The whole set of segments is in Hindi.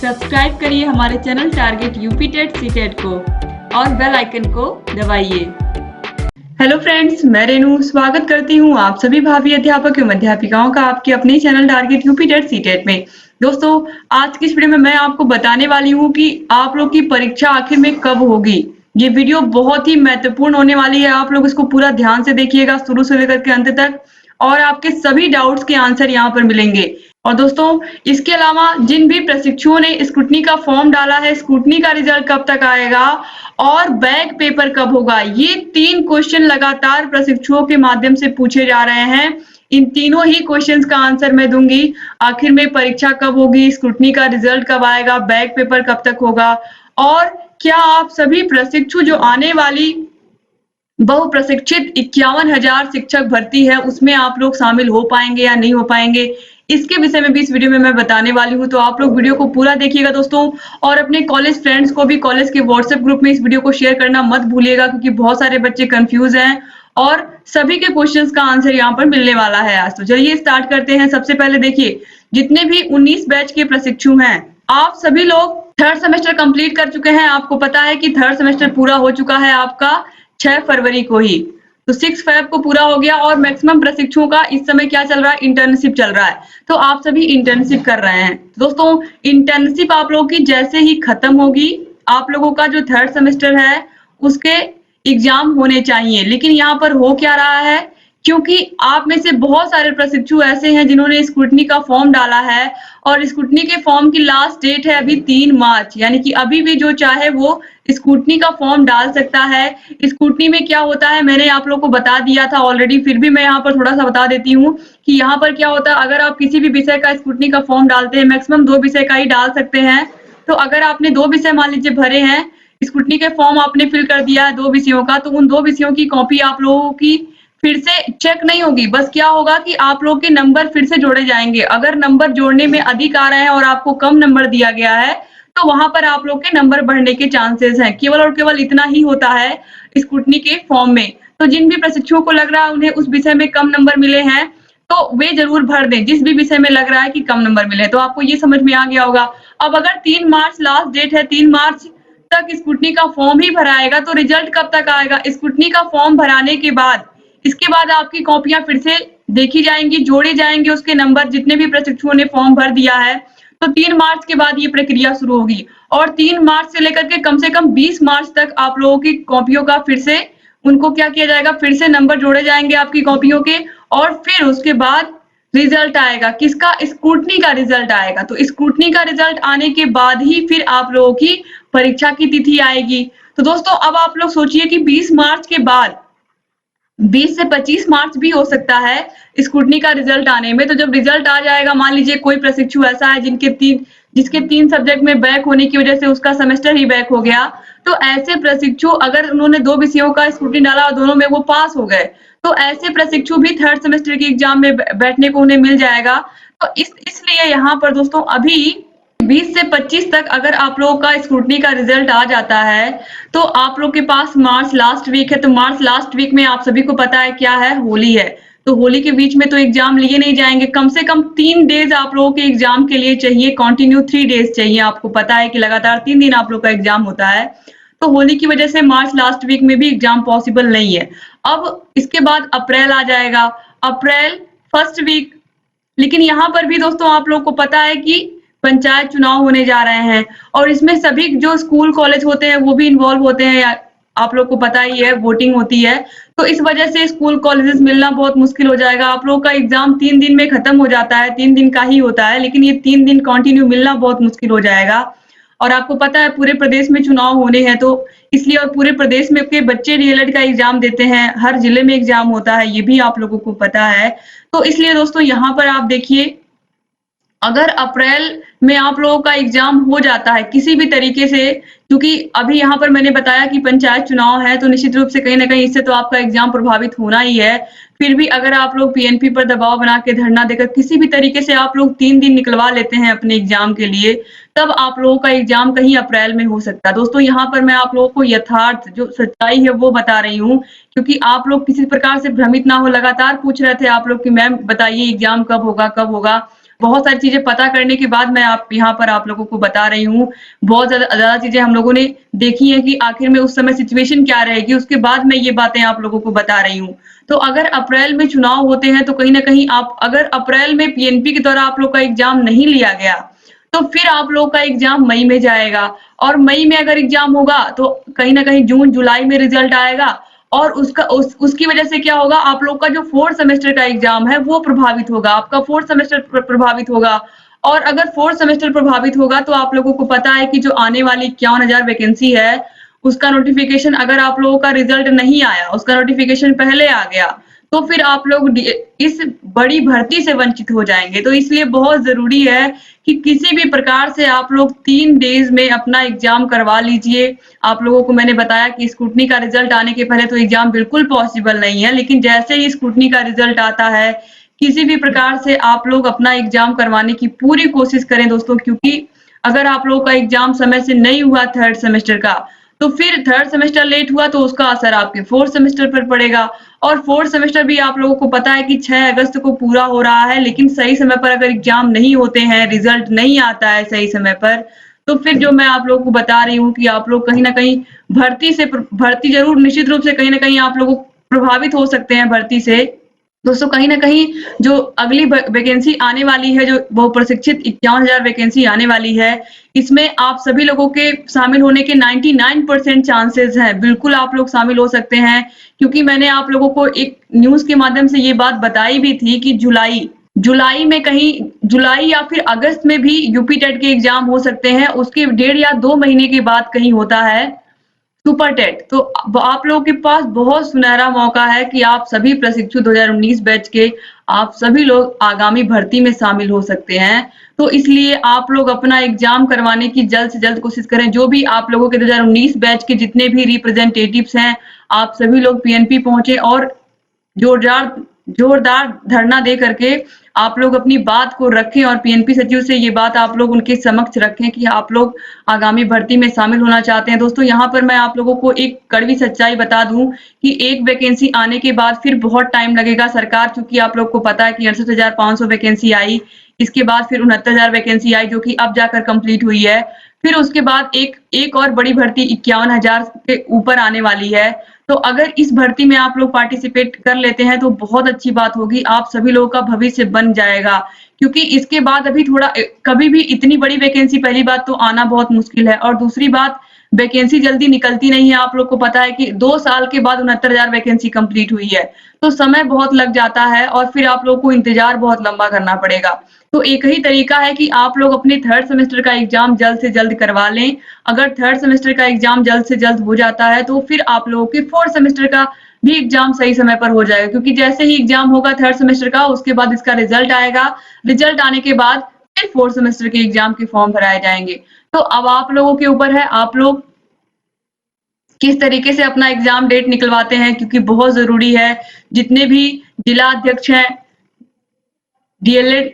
सब्सक्राइब करिए हमारे channel target UP TET CTET को और बेल आइकन को दबाइए। हेलो फ्रेंड्स, मैं रेनू स्वागत करती हूँ आप सभी भावी अध्यापक एवं अध्यापिकाओं का आपके अपने channel target UP TET CTET में। दोस्तों, आज की इस वीडियो में मैं आपको बताने वाली हूँ कि आप लोग की परीक्षा आखिर में कब होगी। ये वीडियो बहुत ही महत्वपूर्ण होने वाली है। आप लोग इसको पूरा ध्यान से देखिएगा, शुरू से लेकर के अंत तक, और आपके सभी डाउट्स के आंसर यहाँ पर मिलेंगे। और दोस्तों, इसके अलावा जिन भी प्रशिक्षुओं ने स्क्रूटनी का फॉर्म डाला है, स्क्रूटनी का रिजल्ट कब तक आएगा और बैक पेपर कब होगा, ये 3 क्वेश्चन लगातार प्रशिक्षुओं के माध्यम से पूछे जा रहे हैं। इन तीनों ही क्वेश्चंस का आंसर मैं दूंगी। आखिर में परीक्षा कब होगी, स्क्रूटनी का रिजल्ट कब आएगा, बैक पेपर कब तक होगा, और क्या आप सभी प्रशिक्षु जो आने वाली बहुप्रशिक्षित 51,000 शिक्षक भर्ती है उसमें आप लोग शामिल हो पाएंगे या नहीं हो पाएंगे, इसके विषय में भी इस वीडियो में मैं बताने वाली हूँ। तो आप लोग वीडियो को पूरा देखिएगा दोस्तों, और अपने कॉलेज फ्रेंड्स को भी कॉलेज के व्हाट्सएप ग्रुप में इस वीडियो को शेयर करना मत भूलिएगा, क्योंकि बहुत सारे बच्चे कंफ्यूज हैं और सभी के क्वेश्चंस का आंसर यहाँ पर मिलने वाला है आज। तो चलिए स्टार्ट करते हैं। सबसे पहले देखिए, जितने भी 19 बैच के प्रशिक्षु हैं, आप सभी लोग थर्ड सेमेस्टर कंप्लीट कर चुके हैं। आपको पता है कि थर्ड सेमेस्टर पूरा हो चुका है आपका 6 फरवरी को ही, तो 6 फरवरी को पूरा हो गया। और मैक्सिमम प्रशिक्षुओं का इस समय क्या चल रहा है, इंटर्नशिप चल रहा है। तो आप सभी इंटर्नशिप कर रहे हैं। दोस्तों, इंटर्नशिप आप लोगों की जैसे ही खत्म होगी, आप लोगों का जो थर्ड सेमेस्टर है उसके एग्जाम होने चाहिए। लेकिन यहाँ पर हो क्या रहा है, क्योंकि आप में से बहुत सारे प्रशिक्षु ऐसे हैं जिन्होंने स्क्रूटनी का फॉर्म डाला है, और स्क्रूटनी के फॉर्म की लास्ट डेट है अभी 3 मार्च, यानी कि अभी भी जो चाहे वो स्क्रूटनी का फॉर्म डाल सकता है। स्क्रूटनी में क्या होता है मैंने आप लोगों को बता दिया था ऑलरेडी, फिर भी मैं यहाँ पर थोड़ा सा बता देती हूँ कि यहाँ पर क्या होता है। अगर आप किसी भी विषय का स्क्रूटनी का फॉर्म डालते हैं, मैक्सिमम 2 विषय का ही डाल सकते हैं। तो अगर आपने 2 विषय मान लीजिए भरे हैं, स्क्रूटनी के फॉर्म आपने फिल कर दिया है 2 विषयों का, तो उन 2 विषयों की कॉपी आप लोगों की फिर से चेक नहीं होगी। बस क्या होगा कि आप लोग के नंबर फिर से जोड़े जाएंगे। अगर नंबर जोड़ने में अधिक आ रहे हैं और आपको कम नंबर दिया गया है, तो वहां पर आप लोग के नंबर बढ़ने के चांसेस हैं। केवल और केवल इतना ही होता है स्क्रूटनी के फॉर्म में। तो जिन भी प्रशिक्षुओं को लग रहा है उन्हें उस विषय में कम नंबर मिले हैं, तो वे जरूर भर दें। जिस भी विषय में लग रहा है कि कम नंबर मिले, तो आपको ये समझ में आ गया होगा। अब अगर 3 मार्च लास्ट डेट है, 3 मार्च तक स्क्रूटनी का फॉर्म ही भराएगा, तो रिजल्ट कब तक आएगा? स्क्रूटनी का फॉर्म भराने के बाद, इसके बाद आपकी कॉपियां फिर से देखी जाएंगी, जोड़े जाएंगे उसके नंबर, जितने भी प्रशिक्षुओं ने फॉर्म भर दिया है। तो 3 मार्च के बाद ये प्रक्रिया शुरू होगी, और 3 मार्च से लेकर के कम से कम 20 मार्च तक आप लोगों की कॉपियों का फिर से उनको क्या किया जाएगा, फिर से नंबर जोड़े जाएंगे आपकी कॉपियों के, और फिर उसके बाद रिजल्ट आएगा। किसका? स्क्रूटनी का रिजल्ट आएगा। तो स्क्रूटनी का रिजल्ट आने के बाद ही फिर आप लोगों की परीक्षा की तिथि आएगी। तो दोस्तों, अब आप लोग सोचिए कि 20 मार्च के बाद 20 से 25 मार्च भी हो सकता है स्क्रूटनी का रिजल्ट आने में। तो जब रिजल्ट आ जाएगा, मान लीजिए कोई प्रशिक्षु ऐसा है जिसके 3 सब्जेक्ट में बैक होने की वजह से उसका सेमेस्टर ही बैक हो गया, तो ऐसे प्रशिक्षु अगर उन्होंने 2 विषयों का स्क्रूटनी डाला और दोनों में वो पास हो गए, तो ऐसे प्रशिक्षु भी थर्ड सेमेस्टर के एग्जाम में बैठने को उन्हें मिल जाएगा। तो इसलिए यहाँ पर दोस्तों अभी 20 से 25 तक अगर आप लोगों का स्क्रूटनी का रिजल्ट आ जाता है, तो आप लोग के पास मार्च लास्ट वीक है। तो मार्च लास्ट वीक में आप सभी को पता है क्या है, होली है। तो होली के बीच में तो एग्जाम लिए नहीं जाएंगे। कम से कम 3 डेज आप लोगों के एग्जाम के लिए चाहिए, कंटिन्यू 3 डेज चाहिए। आपको पता है कि लगातार 3 दिन आप लोग का एग्जाम होता है। तो होली की वजह से मार्च लास्ट वीक में भी एग्जाम पॉसिबल नहीं है। अब इसके बाद अप्रैल आ जाएगा, अप्रैल फर्स्ट वीक। लेकिन यहाँ पर भी दोस्तों आप लोग को पता है कि पंचायत चुनाव होने जा रहे हैं, और इसमें सभी जो स्कूल कॉलेज होते हैं वो भी इन्वॉल्व होते हैं। आप लोग को पता ही है, वोटिंग होती है। तो इस वजह से स्कूल कॉलेजेस मिलना बहुत मुश्किल हो जाएगा। आप लोग का एग्जाम 3 दिन में खत्म हो जाता है, 3 दिन का ही होता है, लेकिन ये 3 दिन कंटिन्यू मिलना बहुत मुश्किल हो जाएगा। और आपको पता है पूरे प्रदेश में चुनाव होने हैं, तो इसलिए, और पूरे प्रदेश में के बच्चे डीएलएड का एग्जाम देते हैं, हर जिले में एग्जाम होता है, ये भी आप लोगों को पता है। तो इसलिए दोस्तों यहाँ पर आप देखिए, अगर अप्रैल में आप लोगों का एग्जाम हो जाता है किसी भी तरीके से, क्योंकि अभी यहाँ पर मैंने बताया कि पंचायत चुनाव है, तो निश्चित रूप से कहीं ना कहीं इससे तो आपका एग्जाम प्रभावित होना ही है। फिर भी अगर आप लोग पीएनपी पर दबाव बना के, धरना देकर किसी भी तरीके से आप लोग 3 दिन निकलवा लेते हैं अपने एग्जाम के लिए, तब आप लोगों का एग्जाम कहीं अप्रैल में हो सकता है। दोस्तों, यहाँ पर मैं आप लोगों को यथार्थ जो सच्चाई है वो बता रही हूँ, क्योंकि आप लोग किसी प्रकार से भ्रमित ना हो। लगातार पूछ रहे थे आप लोग कि मैम बताइए एग्जाम कब होगा, कब होगा। बहुत सारी चीजें पता करने के बाद मैं आप यहाँ पर आप लोगों को बता रही हूँ। बहुत ज़्यादा चीजें हम लोगों ने देखी हैं कि आखिर में उस समय सिचुएशन क्या रहेगी, उसके बाद मैं ये बातें आप लोगों को बता रही हूँ। तो अगर अप्रैल में चुनाव होते हैं तो कहीं न कहीं आप अगर अप्रैल में पीएनपी के द्वारा आप लोग का एग्ज़ाम नहीं लिया गया, तो फिर आप लोगों का एग्ज़ाम मई में जाएगा और मई में अगर एग्ज़ाम होगा तो कहीं न कहीं जून-जुलाई में रिज़ल्ट आएगा और उसकी वजह से क्या होगा, आप लोग का जो 4th सेमेस्टर का एग्ज़ाम है वो प्रभावित होगा, आपका 4th सेमेस्टर प्रभावित होगा। और अगर 4th सेमेस्टर प्रभावित होगा तो आप लोगों को पता है कि जो आने वाली 51,000 वैकेंसी है, उसका नोटिफ़िकेशन अगर आप लोगों का रिज़ल्ट नहीं आया, उसका नोटिफ़िकेशन पहले आ गया, तो फिर आप लोग इस बड़ी भर्ती से वंचित हो जाएँगे। तो इसलिए बहुत ज़रूरी है कि किसी भी प्रकार से आप लोग 3 डेज़ में अपना एग्ज़ाम करवा लीजिए। आप लोगों को मैंने बताया कि स्क्रूटनी का रिज़ल्ट आने के पहले तो एग्ज़ाम बिल्कुल पॉसिबल नहीं है, लेकिन जैसे ही स्क्रूटनी का रिज़ल्ट आता है, किसी भी प्रकार से आप लोग अपना एग्ज़ाम करवाने की पूरी कोशिश करें दोस्तों, क्योंकि अगर आप लोगों का एग्ज़ाम समय से नहीं हुआ 3rd सेमेस्टर का, तो फिर 3rd सेमेस्टर लेट हुआ तो उसका असर आपके 4th सेमेस्टर पर पड़ेगा और 4th सेमेस्टर भी आप लोगों को पता है कि 6 अगस्त को पूरा हो रहा है, लेकिन सही समय पर अगर एग्ज़ाम नहीं होते हैं, रिज़ल्ट नहीं आता है सही समय पर, तो फिर जो मैं आप लोगों को बता रही हूँ कि आप लोग कहीं न कहीं भर्ती ज़रूर निश्चित रूप से कहीं न कहीं आप लोग प्रभावित हो सकते हैं भर्ती से। दोस्तों कहीं न कहीं जो अगली वैकेंसी आने वाली है, जो बहुप्रशिक्षित 51,000 वैकेंसी आने वाली है, इसमें आप सभी लोगों के शामिल होने के 99% चांसेज़ हैं। बिल्कुल आप लोग शामिल हो सकते हैं, क्योंकि मैंने आप लोगों को एक न्यूज़ के माध्यम से ये बात बताई भी थी कि जुलाई या फिर अगस्त में भी यूपी टेट के एग्ज़ाम हो सकते हैं। उसके 1.5 या 2 महीने के बाद कहीं होता है सुपर टेट। तो अब आप लोगों के पास बहुत सुनहरा मौका है कि आप सभी प्रशिक्षु 2019 बैच के आप सभी लोग आगामी भर्ती में शामिल हो सकते हैं। तो इसलिए आप लोग अपना एग्ज़ाम करवाने की जल्द से जल्द कोशिश करें। जो भी आप लोगों के 2019 बैच के जितने भी रिप्रेजेंटेटिव्स हैं, आप सभी लोग पीएनपी पहुँचे और जोरदार जोरदार धरना दे करके आप लोग अपनी बात को रखें और पीएनपी सचिव से ये बात आप लोग उनके समक्ष रखें कि आप लोग आगामी भर्ती में शामिल होना चाहते हैं। दोस्तों यहाँ पर मैं आप लोगों को एक कड़वी सच्चाई बता दूं कि एक वैकेंसी आने के बाद फिर बहुत टाइम लगेगा। सरकार, चूंकि आप लोग को पता है कि 68,500 वैकेंसी आई, इसके बाद फिर 69,000 वैकेंसी आई जो कि अब जाकर कंप्लीट हुई है। फिर उसके बाद एक और बड़ी भर्ती 51,000 के ऊपर आने वाली है। तो अगर इस भर्ती में आप लोग पार्टिसिपेट कर लेते हैं तो बहुत अच्छी बात होगी, आप सभी लोगों का भविष्य बन जाएगा। क्योंकि इसके बाद अभी थोड़ा कभी भी इतनी बड़ी वैकेंसी पहली बात तो आना बहुत मुश्किल है और दूसरी बात वैकेंसी जल्दी निकलती नहीं है। आप लोग को पता है कि 2 साल के बाद 69,000 वैकेंसी कंप्लीट हुई है, तो समय बहुत लग जाता है और फिर आप लोग को इंतजार बहुत लंबा करना पड़ेगा। तो एक ही तरीका है कि आप लोग अपने 3rd सेमेस्टर का एग्जाम जल्द से जल्द करवा लें। अगर 3rd सेमेस्टर का एग्जाम जल्द से जल्द हो जाता है तो फिर आप लोगों के 4th सेमेस्टर का भी एग्जाम सही समय पर हो जाएगा, क्योंकि जैसे ही एग्जाम होगा 3rd सेमेस्टर का, उसके बाद इसका रिजल्ट आएगा। रिजल्ट आने के बाद फिर 4th सेमेस्टर के एग्जाम के फॉर्म भराए जाएंगे। तो अब आप लोगों के ऊपर है, आप लोग किस तरीके से अपना एग्जाम डेट निकलवाते हैं, क्योंकि बहुत जरूरी है। जितने भी जिला अध्यक्ष हैं, डीएलएड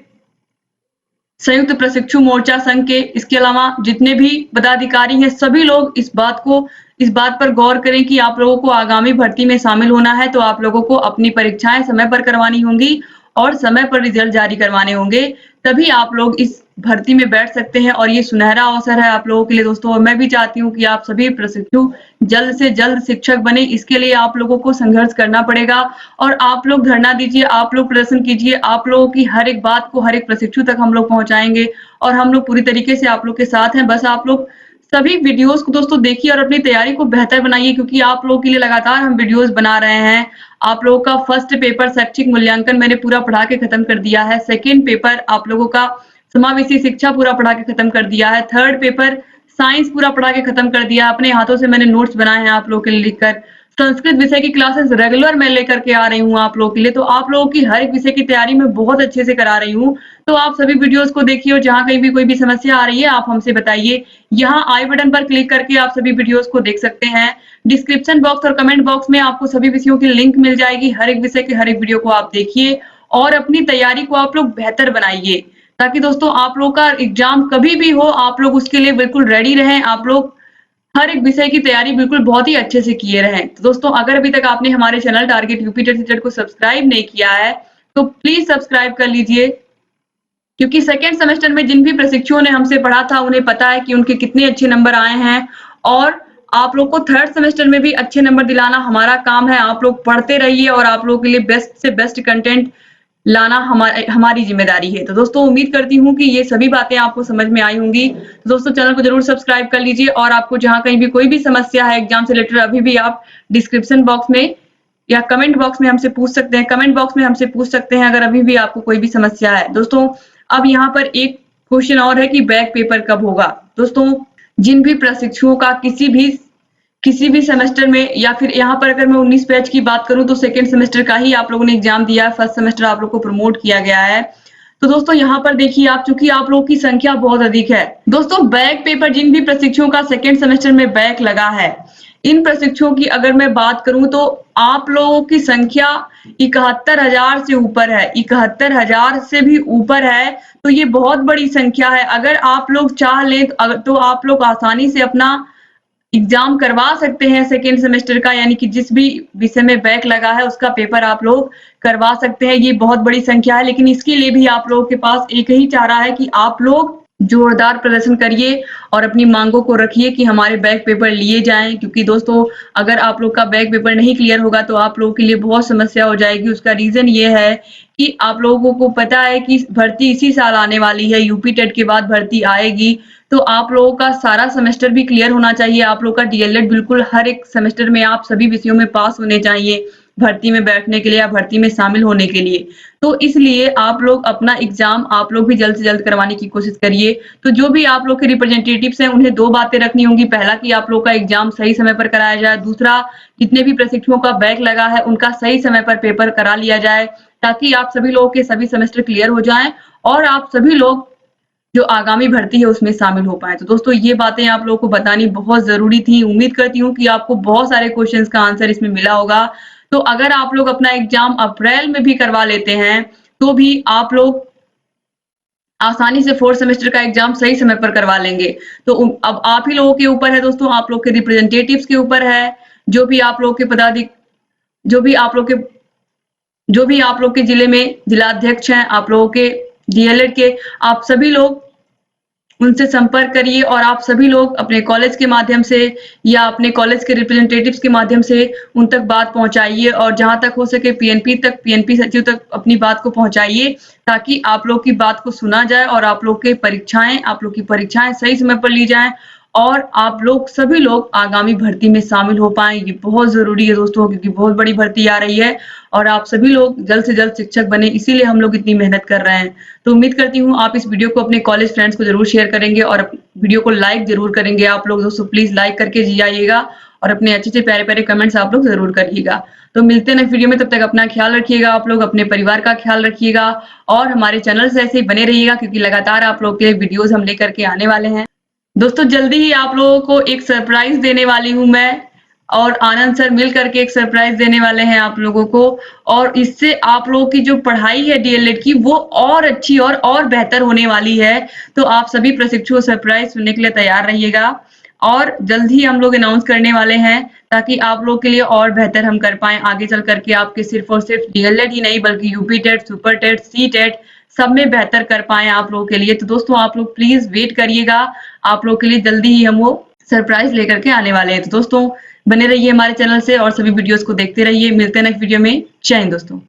संयुक्त प्रशिक्षु मोर्चा संघ के, इसके अलावा जितने भी पदाधिकारी हैं, सभी लोग इस बात पर गौर करें कि आप लोगों को आगामी भर्ती में शामिल होना है तो आप लोगों को अपनी परीक्षाएं समय पर करवानी होंगी और समय पर रिजल्ट जारी करवाने होंगे, तभी आप लोग इस भर्ती में बैठ सकते हैं और ये सुनहरा अवसर है आप लोगों के लिए दोस्तों। और मैं भी चाहती हूँ कि आप सभी प्रशिक्षु जल्द से जल्द शिक्षक बने। इसके लिए आप लोगों को संघर्ष करना पड़ेगा और आप लोग धरना दीजिए, आप लोग प्रदर्शन कीजिए, आप लोगों की हर एक बात को हर एक प्रशिक्षु तक हम लोग पहुंचाएंगे और हम लोग पूरी तरीके से आप लोग के साथ हैं। बस आप लोग सभी वीडियोस को दोस्तों देखिए और अपनी तैयारी को बेहतर बनाइए, क्योंकि आप लोगों के लिए लगातार हम वीडियोस बना रहे हैं। आप लोगों का फर्स्ट पेपर शैक्षिक मूल्यांकन मैंने पूरा पढ़ा के खत्म कर दिया है। सेकंड पेपर आप लोगों का समावेशी शिक्षा पूरा पढ़ा के खत्म कर दिया है। थर्ड पेपर साइंस पूरा पढ़ा के खत्म कर दिया। अपने हाथों से मैंने नोट्स बनाए हैं आप लोगों के लिए लिखकर। संस्कृत विषय की क्लासेस रेगुलर मैं लेकर के आ रही हूँ आप लोगों के लिए, तो आप लोगों की हर एक विषय की तैयारी मैं बहुत अच्छे से करा रही हूँ। तो आप सभी वीडियोस को देखिए और जहाँ कहीं भी कोई भी समस्या आ रही है आप हमसे बताइए। यहाँ आई बटन पर क्लिक करके आप सभी वीडियोस को देख सकते हैं। डिस्क्रिप्शन बॉक्स और कमेंट बॉक्स में आपको सभी विषयों की लिंक मिल जाएगी। हर एक विषय के हर एक वीडियो को आप देखिए और अपनी तैयारी को आप लोग बेहतर बनाइए, ताकि दोस्तों आप लोग का एग्जाम कभी भी हो आप लोग उसके लिए बिल्कुल रेडी रहें। आप लोग हर एक विषय की तैयारी बिल्कुल बहुत ही अच्छे से किए रहें। तो दोस्तों अगर अभी तक आपने हमारे channel target UP TET CTET को सब्सक्राइब नहीं किया है तो प्लीज सब्सक्राइब कर लीजिए क्योंकि सेकेंड सेमेस्टर में जिन भी प्रशिक्षुओं ने हमसे पढ़ा था उन्हें पता है कि उनके कितने अच्छे नंबर आए हैं, और आप लोग को थर्ड सेमेस्टर में भी अच्छे नंबर दिलाना हमारा काम है। आप लोग पढ़ते रहिए और आप लोगों के लिए बेस्ट से बेस्ट कंटेंट लाना हमारी जिम्मेदारी है। तो दोस्तों उम्मीद करती हूँ कि ये सभी बातें आपको समझ में आई होंगी। तो दोस्तों चैनल को जरूर सब्सक्राइब कर लीजिए, और आपको जहाँ कहीं भी कोई भी समस्या है एग्जाम से रिलेटेड, अभी भी आप डिस्क्रिप्शन बॉक्स में या कमेंट बॉक्स में हमसे पूछ सकते हैं। कमेंट बॉक्स में हमसे पूछ सकते हैं अगर अभी भी आपको कोई भी समस्या है। दोस्तों अब यहाँ पर एक क्वेश्चन और है कि बैक पेपर कब होगा। दोस्तों जिन भी प्रशिक्षुओं का किसी भी सेमेस्टर में, या फिर यहाँ पर अगर मैं 19 बैच की बात करूं तो सेकेंड सेमेस्टर का ही आप लोगों ने एग्जाम दिया है, फर्स्ट सेमेस्टर आप लोग को प्रमोट किया गया है। तो दोस्तों यहाँ पर देखिए आप, चूंकि आप लोगों की संख्या बहुत अधिक है, दोस्तों बैक पेपर जिन भी प्रशिक्षुओं का सेकेंड सेमेस्टर में बैक लगा है, इन प्रशिक्षुओं की अगर मैं बात करूं तो आप लोगों की संख्या 71,000 से ऊपर है। 71,000 से भी ऊपर है, तो ये बहुत बड़ी संख्या है। अगर आप लोग चाह लें तो आप लोग आसानी से अपना एग्जाम करवा सकते हैं सेकेंड सेमेस्टर का, यानी कि जिस भी विषय में बैक लगा है उसका पेपर आप लोग करवा सकते हैं। ये बहुत बड़ी संख्या है, लेकिन इसके लिए भी आप लोगों के पास एक ही चारा है कि आप लोग जोरदार प्रदर्शन करिए और अपनी मांगों को रखिए कि हमारे बैक पेपर लिए जाएं। क्योंकि दोस्तों अगर आप लोग का बैक पेपर नहीं क्लियर होगा तो आप लोगों के लिए बहुत समस्या हो जाएगी। उसका रीजन ये है कि आप लोगों को पता है कि भर्ती इसी साल आने वाली है, यूपी टेट के बाद भर्ती आएगी, तो आप लोगों का सारा सेमेस्टर भी क्लियर होना चाहिए। आप लोग का डीएलएड बिल्कुल हर एक सेमेस्टर में आप सभी विषयों में पास होने चाहिए भर्ती में बैठने के लिए या भर्ती में शामिल होने के लिए। तो इसलिए आप लोग अपना एग्जाम आप लोग भी जल्द से जल्द करवाने की कोशिश करिए। तो जो भी आप लोग के रिप्रेजेंटेटिव्स हैं उन्हें 2 बातें रखनी होंगी। पहला कि आप लोग का एग्जाम सही समय पर कराया जाए, दूसरा जितने भी प्रशिक्षुओं का बैक लगा है उनका सही समय पर पेपर करा लिया जाए, ताकि आप सभी लोगों के सभी सेमेस्टर क्लियर हो जाएं और आप सभी लोग जो आगामी भर्ती है उसमें शामिल हो पाए। तो दोस्तों ये बातें आप लोगों को बतानी बहुत जरूरी थी। उम्मीद करती हूँ कि आपको बहुत सारे क्वेश्चंस का आंसर इसमें मिला होगा। तो अगर आप लोग अपना एग्जाम अप्रैल में भी करवा लेते हैं तो भी आप लोग आसानी से फोर्थ सेमेस्टर का एग्जाम सही समय पर करवा लेंगे। तो अब आप ही लोगों के ऊपर है दोस्तों, आप लोग के रिप्रेजेंटेटिव्स के ऊपर है, जो भी आप लोग के जो भी आप लोग के जो भी आप लोग के जिले में जिलाध्यक्ष हैं, आप लोगों के डीएलएड के, आप सभी लोग उनसे संपर्क करिए और आप सभी लोग अपने कॉलेज के माध्यम से या अपने कॉलेज के रिप्रेजेंटेटिव्स के माध्यम से उन तक बात पहुंचाइए, और जहां तक हो सके पीएनपी सचिव तक अपनी बात को पहुंचाइए, ताकि आप लोग की बात को सुना जाए और आप लोग की परीक्षाएं सही समय पर ली जाएं और आप लोग सभी लोग आगामी भर्ती में शामिल हो पाएं। ये बहुत जरूरी है दोस्तों, क्योंकि बहुत बड़ी भर्ती आ रही है और आप सभी लोग जल्द से जल्द शिक्षक बने, इसीलिए हम लोग इतनी मेहनत कर रहे हैं। तो उम्मीद करती हूँ आप इस वीडियो को अपने कॉलेज फ्रेंड्स को जरूर शेयर करेंगे और वीडियो को लाइक जरूर करेंगे। आप लोग दोस्तों प्लीज लाइक करके जाइएगा और अपने अच्छे से प्यारे प्यारे कमेंट्स आप लोग जरूर करिएगा। तो मिलते हैं नेक्स्ट वीडियो में, तब तक अपना ख्याल रखिएगा, आप लोग अपने परिवार का ख्याल रखिएगा और हमारे चैनल से ऐसे ही बने रहिएगा, क्योंकि लगातार आप लोग के वीडियोज हम लेकर के आने वाले हैं। दोस्तों जल्दी ही आप लोगों को एक सरप्राइज देने वाली हूं मैं, और आनंद सर मिल करके एक सरप्राइज देने वाले हैं आप लोगों को, और इससे आप लोगों की जो पढ़ाई है डीएलएड की वो और अच्छी और बेहतर होने वाली है। तो आप सभी प्रशिक्षु सरप्राइज सुनने के लिए तैयार रहिएगा, और जल्द ही हम लोग अनाउंस करने वाले हैं, ताकि आप लोग के लिए और बेहतर हम कर पाए आगे चल करके। आपके सिर्फ और सिर्फ डीएलएड ही नहीं बल्कि UP TET, super TET, C TET सब में बेहतर कर पाए आप लोगों के लिए। तो दोस्तों आप लोग प्लीज वेट करिएगा, आप लोग के लिए जल्दी ही हम वो सरप्राइज लेकर के आने वाले हैं। तो दोस्तों बने रहिए हमारे चैनल से और सभी वीडियोस को देखते रहिए। मिलते हैं नेक्स्ट वीडियो में। जय हिंद दोस्तों।